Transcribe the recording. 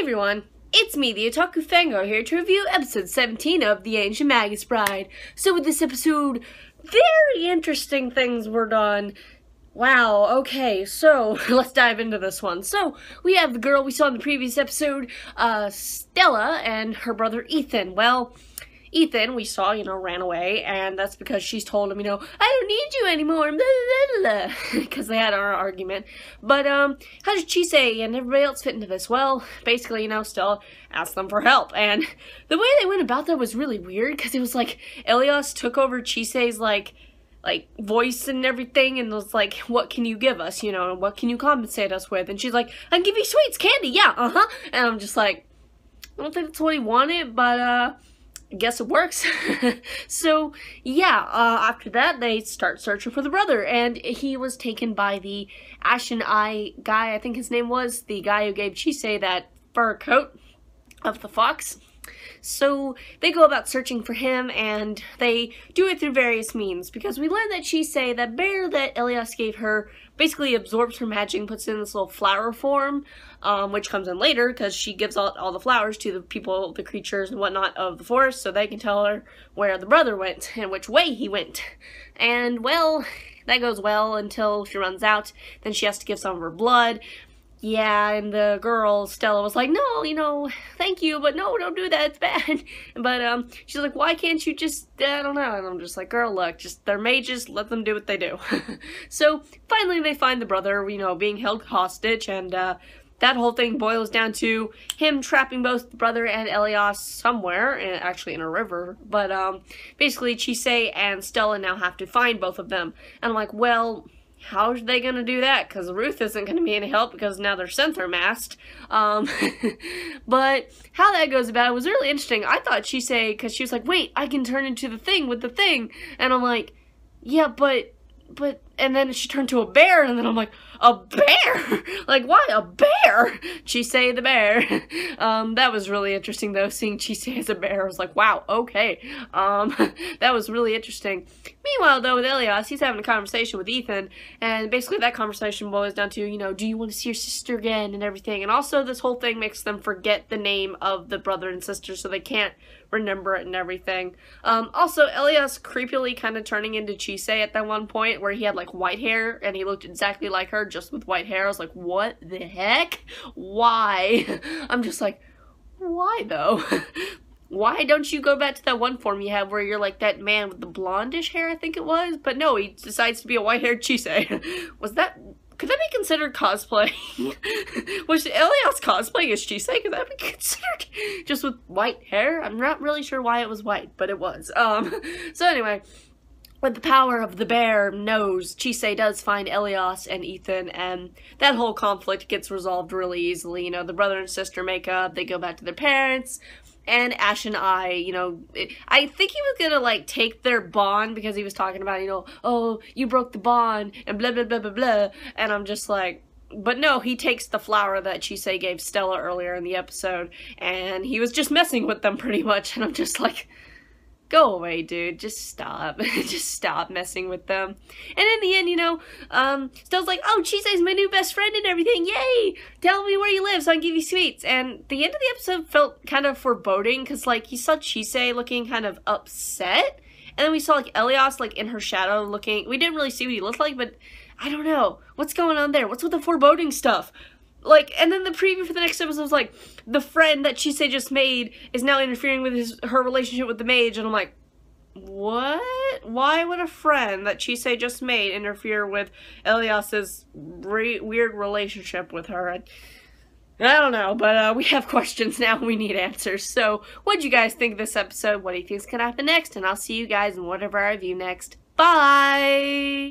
everyone, it's me, the Otaku Fango, here to review episode 17 of The Ancient Magus Bride. So with this episode, very interesting things were done. Wow, okay, so let's dive into this one. So, we have the girl we saw in the previous episode, Stella, and her brother Ethan. Well, Ethan, we saw, ran away, and that's because she's told him, I don't need you anymore, blah, blah, blah, because they had an argument. But, how does CHISE and everybody else fit into this? Well, basically, Stella asked them for help, and the way they went about that was really weird, because it was like, ELIAS took over CHISE's, like, voice and everything, and was like, what can you give us, and what can you compensate us with? And she's like, I can give you sweets, candy, yeah, and I'm just like, I don't think that's what he wanted, but, I guess it works. So, yeah, after that, they start searching for the brother, and he was taken by the Ashen Eye guy, I think his name was, the guy who gave CHISE that fur coat of the fox. So, they go about searching for him, and they do it through various means, because we learned that CHISE, that bear that ELIAS gave her, basically absorbs her magic and puts it in this little flower form, which comes in later, because she gives all the flowers to the people, the creatures, and whatnot of the forest, so they can tell her where the brother went, and which way he went. And, well, that goes well until she runs out, then she has to give some of her blood. Yeah, and the girl, Stella, was like, no, thank you, but no, don't do that, it's bad. But, she's like, why can't you just, I don't know, and I'm just like, girl, look, they're mages, let them do what they do. So, finally they find the brother, being held hostage, and, that whole thing boils down to him trapping both the brother and ELIAS somewhere, actually in a river, but, basically CHISE and Stella now have to find both of them, and I'm like, well, how are they going to do that? Because Ruth isn't going to be any help because now they're sensor masked. But how that goes about it was really interesting. I thought CHISE, because she was like, wait, I can turn into the thing with the thing. And I'm like, yeah, but, and then she turned to a bear, and then I'm like, a bear? Like, why a bear? CHISE the bear. That was really interesting, though, seeing CHISE as a bear. I was like, wow, okay. That was really interesting. Meanwhile, though, with ELIAS, he's having a conversation with Ethan, and basically that conversation boils down to, do you want to see your sister again, and everything. And also, this whole thing makes them forget the name of the brother and sister, so they can't remember it and everything. Also, ELIAS creepily kind of turning into CHISE at that one point, where he had, like, white hair, and he looked exactly like her, just with white hair. I was like, what the heck? Why? I'm just like, why though? Why don't you go back to that one form you have where you're like that man with the blondish hair, I think it was? But no, he decides to be a white-haired CHISE. Could that be considered cosplay? Was ELIAS cosplaying as CHISE? Could that be considered just with white hair? I'm not really sure why it was white, but it was. So anyway, with the power of the bear nose, CHISE does find ELIAS and Ethan, and that whole conflict gets resolved really easily. The brother and sister make up, they go back to their parents, and Ashen Eye, I think he was gonna, like, take their bond, because he was talking about, oh, you broke the bond, and blah, blah, blah, blah, blah, and I'm just like, but no, he takes the flower that CHISE gave Stella earlier in the episode, and he was just messing with them pretty much, and I'm just like, go away, dude. Just stop. Just stop messing with them. And in the end, Stella's like, oh, CHISE's my new best friend and everything. Yay! Tell me where you live so I can give you sweets. And the end of the episode felt kind of foreboding, because, like, you saw CHISE looking kind of upset. And then we saw, like, ELIAS, like, in her shadow looking. We didn't really see what he looked like, but I don't know. What's going on there? What's with the foreboding stuff? Like, and then the preview for the next episode was like, the friend that CHISE just made is now interfering with her relationship with the mage, and I'm like, what? Why would a friend that CHISE just made interfere with ELIAS's weird relationship with her? I don't know, but we have questions now, we need answers. So, what'd you guys think of this episode? What do you think's gonna happen next? And I'll see you guys in whatever I review next. Bye!